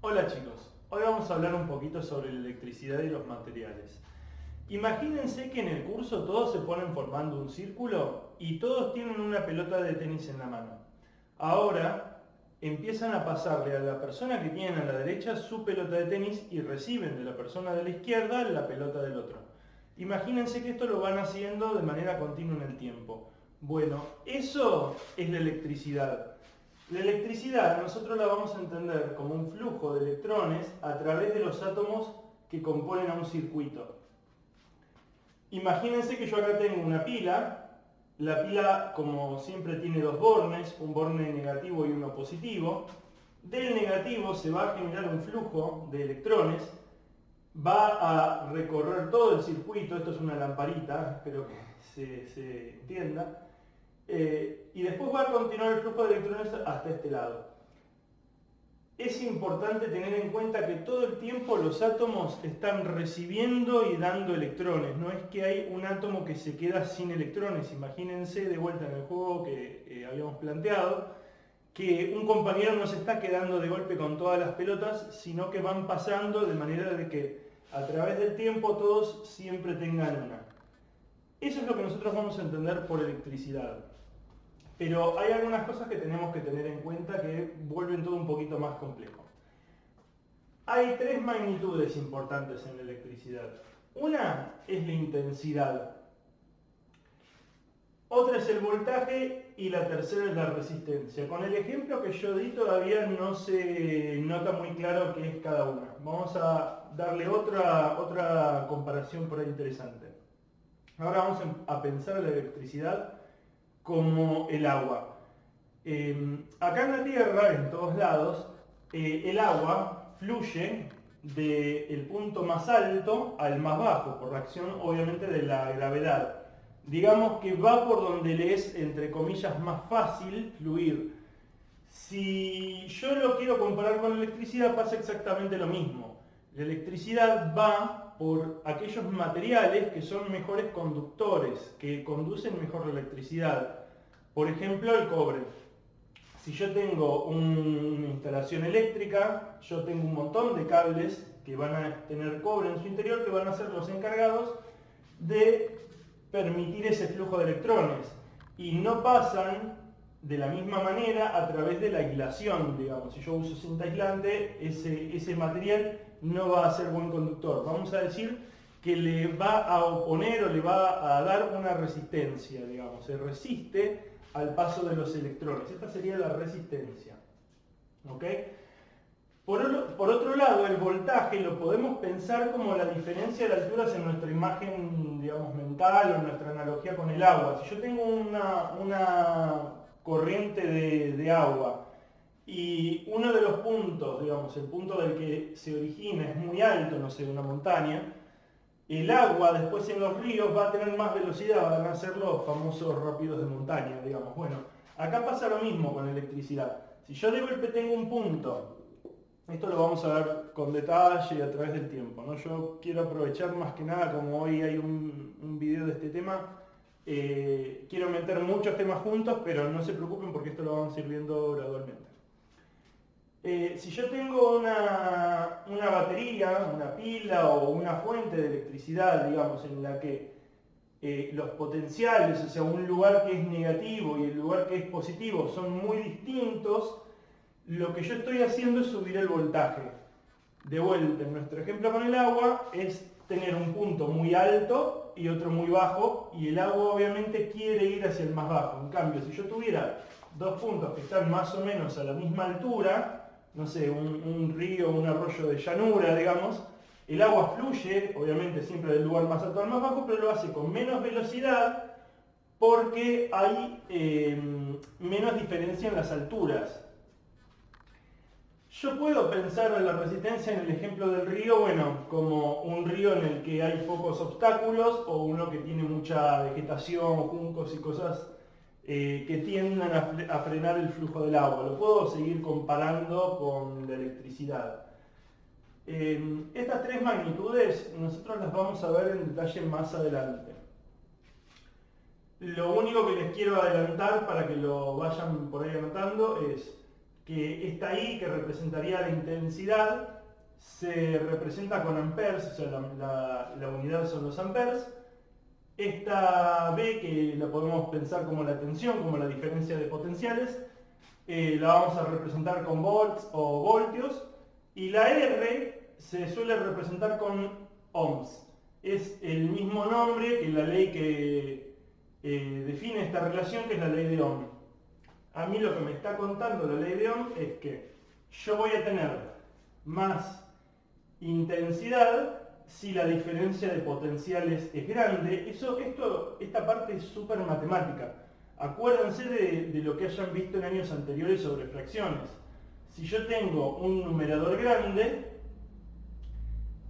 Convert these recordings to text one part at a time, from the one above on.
Hola chicos, hoy vamos a hablar un poquito sobre la electricidad y los materiales. Imagínense que en el curso todos se ponen formando un círculo y todos tienen una pelota de tenis en la mano. Ahora empiezan a pasarle a la persona que tienen a la derecha su pelota de tenis y reciben de la persona de la izquierda la pelota del otro. Imagínense que esto lo van haciendo de manera continua en el tiempo. Bueno, eso es la electricidad. La electricidad nosotros la vamos a entender como un flujo de electrones a través de los átomos que componen a un circuito. Imagínense que yo acá tengo una pila. La pila, como siempre, tiene dos bornes, un borne negativo y uno positivo. Del negativo se va a generar un flujo de electrones, va a recorrer todo el circuito. Esto es una lamparita, espero que se entienda. Y después va a continuar el flujo de electrones hasta este lado. Es importante tener en cuenta que todo el tiempo los átomos están recibiendo y dando electrones. No es que hay un átomo que se queda sin electrones. Imagínense de vuelta en el juego que habíamos planteado, que un compañero no se está quedando de golpe con todas las pelotas, sino que van pasando de manera de que a través del tiempo todos siempre tengan una. Eso es lo que nosotros vamos a entender por electricidad. Pero hay algunas cosas que tenemos que tener en cuenta que vuelven todo un poquito más complejo. Hay tres magnitudes importantes en la electricidad. Una es la intensidad, otra es el voltaje y la tercera es la resistencia. Con el ejemplo que yo di todavía no se nota muy claro qué es cada una. Vamos a darle otra comparación por ahí interesante. Ahora vamos a pensar la electricidad como el agua. Acá en la Tierra, en todos lados, el agua fluye del punto más alto al más bajo, por la acción obviamente de la gravedad. Digamos que va por donde le es, entre comillas, más fácil fluir. Si yo lo quiero comparar con la electricidad, pasa exactamente lo mismo. La electricidad va por aquellos materiales que son mejores conductores, que conducen mejor la electricidad. Por ejemplo, el cobre. Si yo tengo una instalación eléctrica, yo tengo un montón de cables que van a tener cobre en su interior, que van a ser los encargados de permitir ese flujo de electrones. Y no pasan de la misma manera a través de la aislación, digamos. Si yo uso cinta aislante, ese material no va a ser buen conductor. Vamos a decir que le va a oponer o le va a dar una resistencia, digamos. Se resiste al paso de los electrones. Esta sería la resistencia. ¿Ok? Por otro lado, el voltaje lo podemos pensar como la diferencia de alturas en nuestra imagen, digamos, mental o en nuestra analogía con el agua. Si yo tengo una corriente de agua y uno de los puntos, digamos, el punto del que se origina es muy alto, no sé, una montaña, el agua después en los ríos va a tener más velocidad, van a ser los famosos rápidos de montaña, digamos. Bueno, acá pasa lo mismo con la electricidad. Si yo de golpe tengo un punto, esto lo vamos a ver con detalle y a través del tiempo, ¿no? Yo quiero aprovechar más que nada, como hoy hay un video de este tema, quiero meter muchos temas juntos, pero no se preocupen porque esto lo vamos a ir viendo gradualmente. Si yo tengo una batería, una pila o una fuente de electricidad, digamos, en la que los potenciales, o sea, un lugar que es negativo y el lugar que es positivo son muy distintos, lo que yo estoy haciendo es subir el voltaje. De vuelta, en nuestro ejemplo con el agua, es tener un punto muy alto y otro muy bajo, y el agua obviamente quiere ir hacia el más bajo. En cambio, si yo tuviera dos puntos que están más o menos a la misma altura, no sé, un río, un arroyo de llanura, digamos, el agua fluye, obviamente siempre del lugar más alto al más bajo, pero lo hace con menos velocidad porque hay menos diferencia en las alturas. Yo puedo pensar en la resistencia en el ejemplo del río, bueno, como un río en el que hay pocos obstáculos o uno que tiene mucha vegetación, juncos y cosas que tiendan a frenar el flujo del agua. Lo puedo seguir comparando con la electricidad. Estas tres magnitudes nosotros las vamos a ver en detalle más adelante. Lo único que les quiero adelantar para que lo vayan por ahí anotando es que esta I, que representaría la intensidad, se representa con amperes, o sea, la unidad son los amperes. Esta B, que la podemos pensar como la tensión, como la diferencia de potenciales, la vamos a representar con volts o voltios. Y la R se suele representar con ohms. Es el mismo nombre que la ley que define esta relación, que es la ley de Ohm. A mí lo que me está contando la ley de Ohm es que yo voy a tener más intensidad si la diferencia de potenciales es grande. Esta parte es súper matemática. Acuérdense de lo que hayan visto en años anteriores sobre fracciones. Si yo tengo un numerador grande,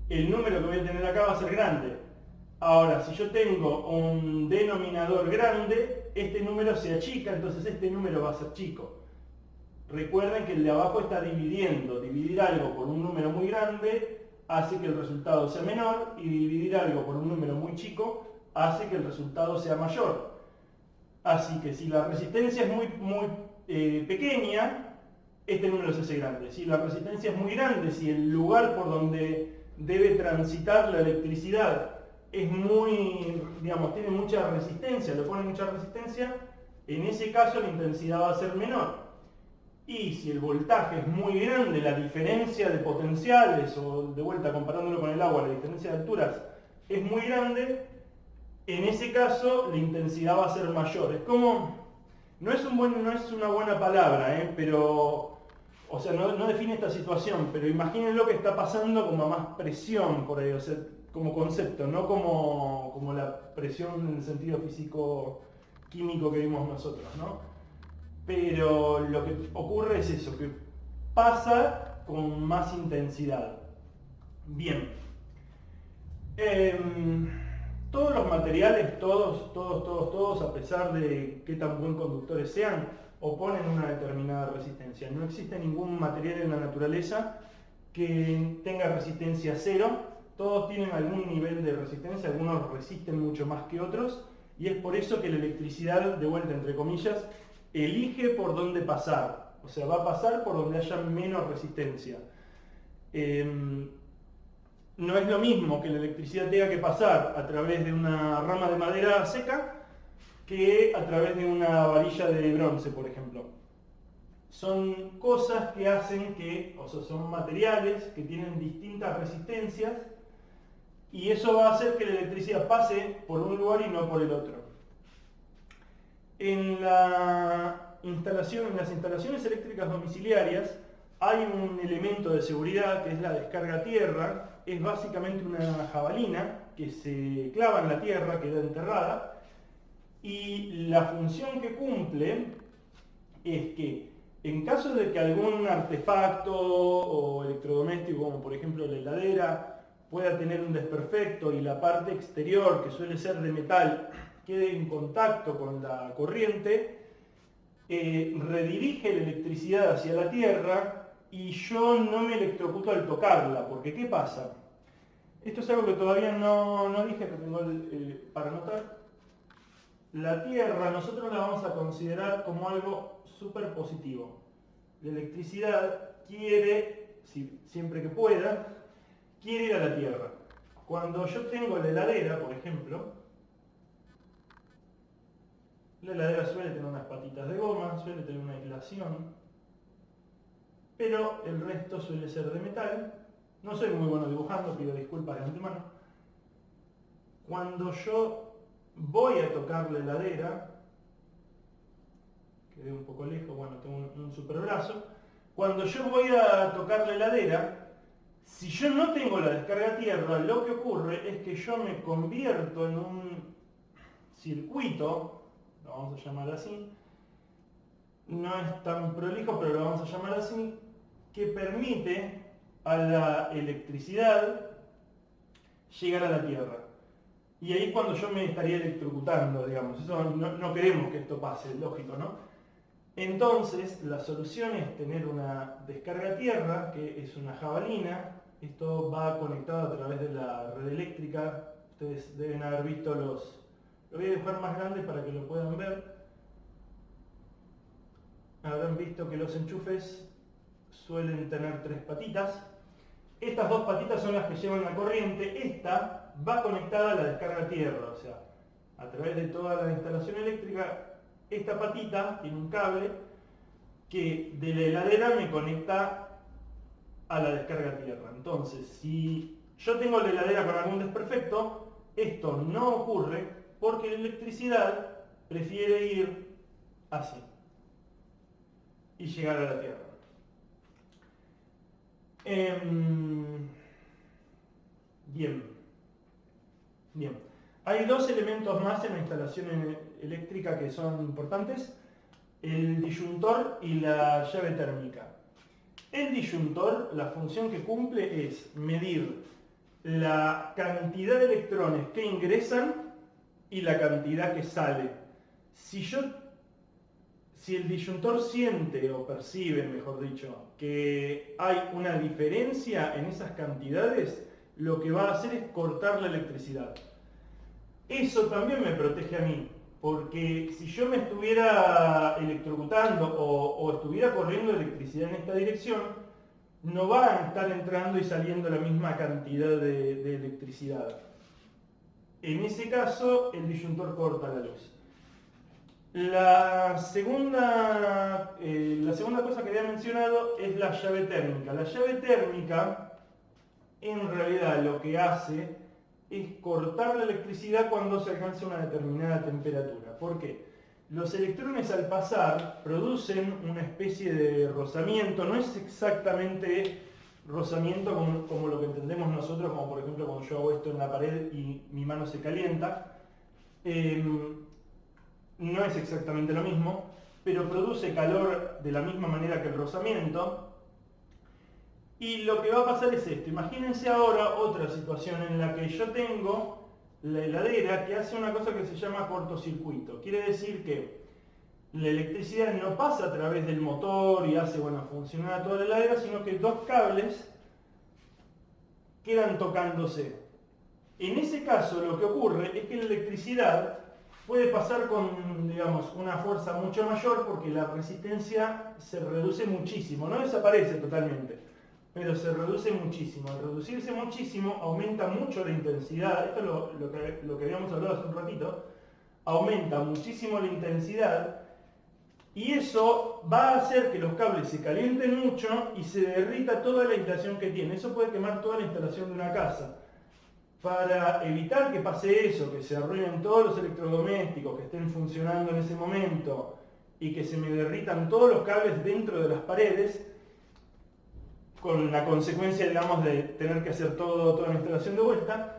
el número que voy a tener acá va a ser grande. Ahora, si yo tengo un denominador grande, este número se achica, entonces este número va a ser chico. Recuerden que el de abajo está dividiendo. Dividir algo por un número muy grande hace que el resultado sea menor, y dividir algo por un número muy chico hace que el resultado sea mayor. Así que si la resistencia es muy pequeña, este número se hace grande. Si la resistencia es muy grande, si el lugar por donde debe transitar la electricidad es tiene mucha resistencia, le pone mucha resistencia, en ese caso la intensidad va a ser menor. Y si el voltaje es muy grande, la diferencia de potenciales, o de vuelta comparándolo con el agua, la diferencia de alturas es muy grande, en ese caso la intensidad va a ser mayor. Es como, no es una buena palabra, pero, o sea, no define esta situación, pero imagínenlo que está pasando como a más presión por ahí, o sea, como concepto, no como la presión en el sentido físico-químico que vimos nosotros, ¿no? Pero lo que ocurre es eso, que pasa con más intensidad. Bien. Todos los materiales, todos, a pesar de qué tan buen conductores sean, oponen una determinada resistencia. No existe ningún material en la naturaleza que tenga resistencia cero. Todos tienen algún nivel de resistencia, algunos resisten mucho más que otros, y es por eso que la electricidad, de vuelta entre comillas, elige por dónde pasar. O sea, va a pasar por donde haya menos resistencia. No es lo mismo que la electricidad tenga que pasar a través de una rama de madera seca que a través de una varilla de bronce, por ejemplo. Son cosas que hacen que, o sea, son materiales que tienen distintas resistencias, y eso va a hacer que la electricidad pase por un lugar y no por el otro. En las instalaciones eléctricas domiciliarias hay un elemento de seguridad que es la descarga a tierra. Es básicamente una jabalina que se clava en la tierra, queda enterrada, y la función que cumple es que en caso de que algún artefacto o electrodoméstico, como por ejemplo la heladera, pueda tener un desperfecto y la parte exterior, que suele ser de metal, quede en contacto con la corriente, redirige la electricidad hacia la tierra y yo no me electrocuto al tocarla, porque ¿qué pasa? Esto es algo que todavía no dije, que tengo para anotar. La tierra nosotros la vamos a considerar como algo súper positivo. La electricidad quiere, siempre que pueda, quiere ir a la tierra. Cuando yo tengo la heladera, por ejemplo, la heladera suele tener unas patitas de goma, suele tener una aislación, pero el resto suele ser de metal. No soy muy bueno dibujando, pido disculpas de antemano. Cuando yo voy a tocar la heladera, quedé un poco lejos, bueno, tengo un superbrazo. Cuando yo voy a tocar la heladera, si yo no tengo la descarga a tierra, lo que ocurre es que yo me convierto en un circuito, lo vamos a llamar así, no es tan prolijo, pero lo vamos a llamar así, que permite a la electricidad llegar a la Tierra. Y ahí es cuando yo me estaría electrocutando, digamos. Eso no queremos que esto pase, lógico, ¿no? Entonces, la solución es tener una descarga a tierra, que es una jabalina. Esto va conectado a través de la red eléctrica. Ustedes deben haber visto los... Lo voy a dibujar más grande para que lo puedan ver. Habrán visto que los enchufes suelen tener 3 patitas. Estas 2 patitas son las que llevan la corriente. Esta va conectada a la descarga a tierra, o sea, a través de toda la instalación eléctrica, esta patita tiene un cable que de la heladera me conecta a la descarga a tierra. Entonces, si yo tengo la heladera con algún desperfecto, esto no ocurre porque la electricidad prefiere ir así y llegar a la tierra. Bien. Hay 2 elementos más en la instalación eléctrica que son importantes: el disyuntor y la llave térmica. El disyuntor, la función que cumple es medir la cantidad de electrones que ingresan y la cantidad que sale. Si el disyuntor siente o percibe, mejor dicho, que hay una diferencia en esas cantidades, lo que va a hacer es cortar la electricidad. Eso también me protege a mí, porque si yo me estuviera electrocutando o estuviera corriendo electricidad en esta dirección, no va a estar entrando y saliendo la misma cantidad de electricidad. En ese caso, el disyuntor corta la luz. La segunda cosa que había mencionado es la llave térmica. La llave térmica, en realidad, lo que hace es cortar la electricidad cuando se alcanza una determinada temperatura. ¿Por qué? Los electrones al pasar producen una especie de rozamiento. No es exactamente rozamiento como lo que entendemos nosotros, como por ejemplo cuando yo hago esto en la pared y mi mano se calienta. No es exactamente lo mismo, pero produce calor de la misma manera que el rozamiento. Y lo que va a pasar es esto. Imagínense ahora otra situación en la que yo tengo la heladera que hace una cosa que se llama cortocircuito. Quiere decir que la electricidad no pasa a través del motor y hace funcionar toda la heladera, sino que 2 cables quedan tocándose. En ese caso lo que ocurre es que la electricidad puede pasar con, digamos, una fuerza mucho mayor porque la resistencia se reduce muchísimo. No desaparece totalmente, pero se reduce muchísimo. Al reducirse muchísimo, aumenta mucho la intensidad. Esto es lo que habíamos hablado hace un ratito. Aumenta muchísimo la intensidad y eso va a hacer que los cables se calienten mucho y se derrita toda la instalación que tiene. Eso puede quemar toda la instalación de una casa. Para evitar que pase eso, que se arruinen todos los electrodomésticos que estén funcionando en ese momento y que se me derritan todos los cables dentro de las paredes, con la consecuencia, digamos, de tener que hacer toda la instalación de vuelta,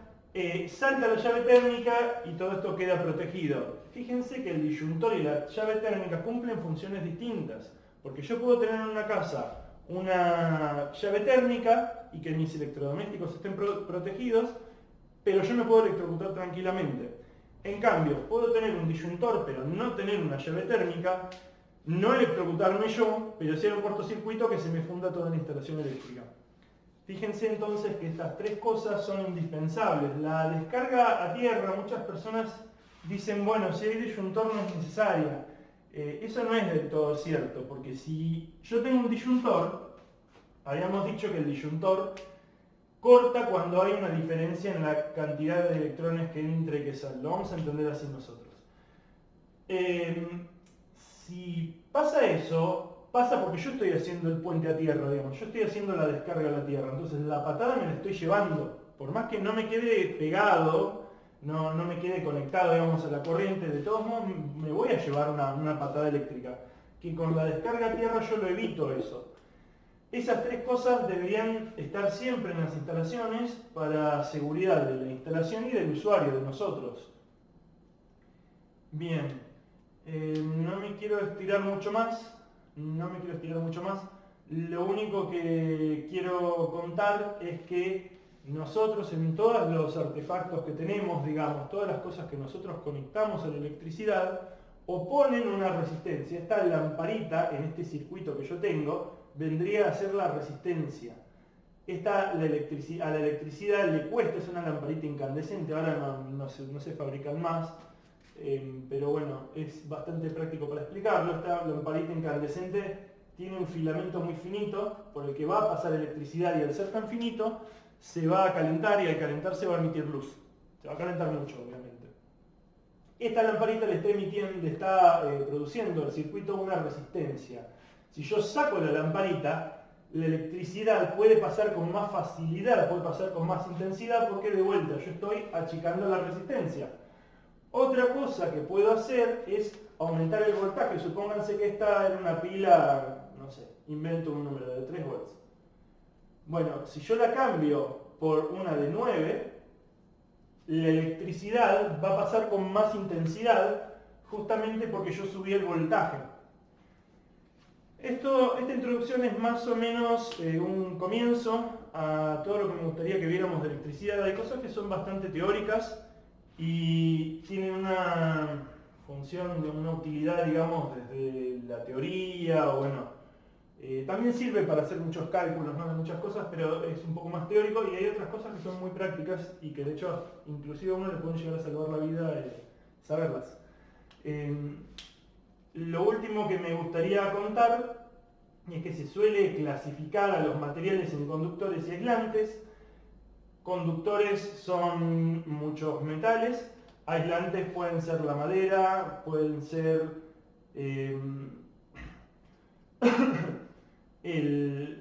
salta la llave térmica y todo esto queda protegido. Fíjense que el disyuntor y la llave térmica cumplen funciones distintas, porque yo puedo tener en una casa una llave térmica y que mis electrodomésticos estén protegidos, pero yo me puedo electrocutar tranquilamente. En cambio, puedo tener un disyuntor pero no tener una llave térmica, no electrocutarme yo, pero sí un cortocircuito que se me funda toda la instalación eléctrica. Fíjense entonces que estas 3 cosas son indispensables. La descarga a tierra, muchas personas dicen, bueno, si hay disyuntor no es necesaria. Eso no es del todo cierto, porque si yo tengo un disyuntor, habíamos dicho que el disyuntor corta cuando hay una diferencia en la cantidad de electrones que entra y que sale. Lo vamos a entender así nosotros. Si pasa eso, pasa porque yo estoy haciendo el puente a tierra, digamos. Yo estoy haciendo la descarga a la tierra. Entonces la patada me la estoy llevando. Por más que no me quede pegado, no me quede conectado, digamos, a la corriente, de todos modos me voy a llevar una patada eléctrica. Que con la descarga a tierra yo lo evito eso. Esas 3 cosas deberían estar siempre en las instalaciones para seguridad de la instalación y del usuario, de nosotros. Bien, no me quiero estirar mucho más. Lo único que quiero contar es que nosotros en todos los artefactos que tenemos, digamos, todas las cosas que nosotros conectamos a la electricidad, oponen una resistencia. Esta lamparita en este circuito que yo tengo vendría a ser la resistencia. A la electricidad le cuesta, es una lamparita incandescente, ahora no se fabrican más, pero bueno, es bastante práctico para explicarlo. Esta lamparita incandescente tiene un filamento muy finito por el que va a pasar electricidad y al ser tan finito se va a calentar y al calentar se va a emitir luz. Se va a calentar mucho, obviamente. Esta lamparita le está produciendo al circuito una resistencia. Si yo saco la lamparita, la electricidad puede pasar con más facilidad, puede pasar con más intensidad porque de vuelta yo estoy achicando la resistencia. Otra cosa que puedo hacer es aumentar el voltaje. Supónganse que esta era una pila, no sé, invento un número de 3 volts. Bueno, si yo la cambio por una de 9, la electricidad va a pasar con más intensidad justamente porque yo subí el voltaje. Esta introducción es más o menos un comienzo a todo lo que me gustaría que viéramos de electricidad. Hay cosas que son bastante teóricas y tienen una función, una utilidad, digamos, desde la teoría, o bueno, también sirve para hacer muchos cálculos, ¿no?, de muchas cosas, pero es un poco más teórico, y hay otras cosas que son muy prácticas y que de hecho inclusive a uno le pueden llegar a salvar la vida saberlas. Lo último que me gustaría contar es que se suele clasificar a los materiales en conductores y aislantes. Conductores son muchos metales, aislantes pueden ser la madera, pueden ser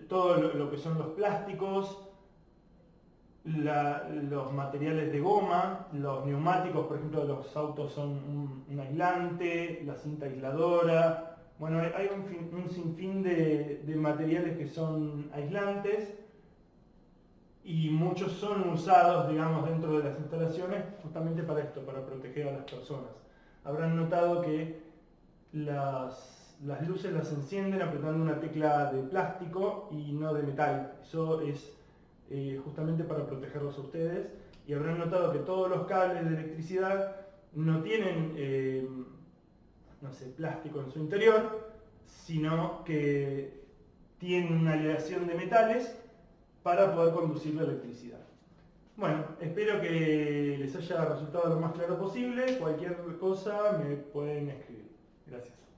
todo lo que son los plásticos, los materiales de goma, los neumáticos, por ejemplo, de los autos son un aislante, la cinta aisladora. Bueno, hay un sinfín de materiales que son aislantes y muchos son usados, digamos, dentro de las instalaciones justamente para esto, para proteger a las personas. Habrán notado que las luces las encienden apretando una tecla de plástico y no de metal. Eso es justamente para protegerlos a ustedes. Y habrán notado que todos los cables de electricidad no tienen, no sé, plástico en su interior, sino que tienen una aleación de metales para poder conducir la electricidad. Bueno, espero que les haya resultado lo más claro posible. Cualquier cosa me pueden escribir. Gracias.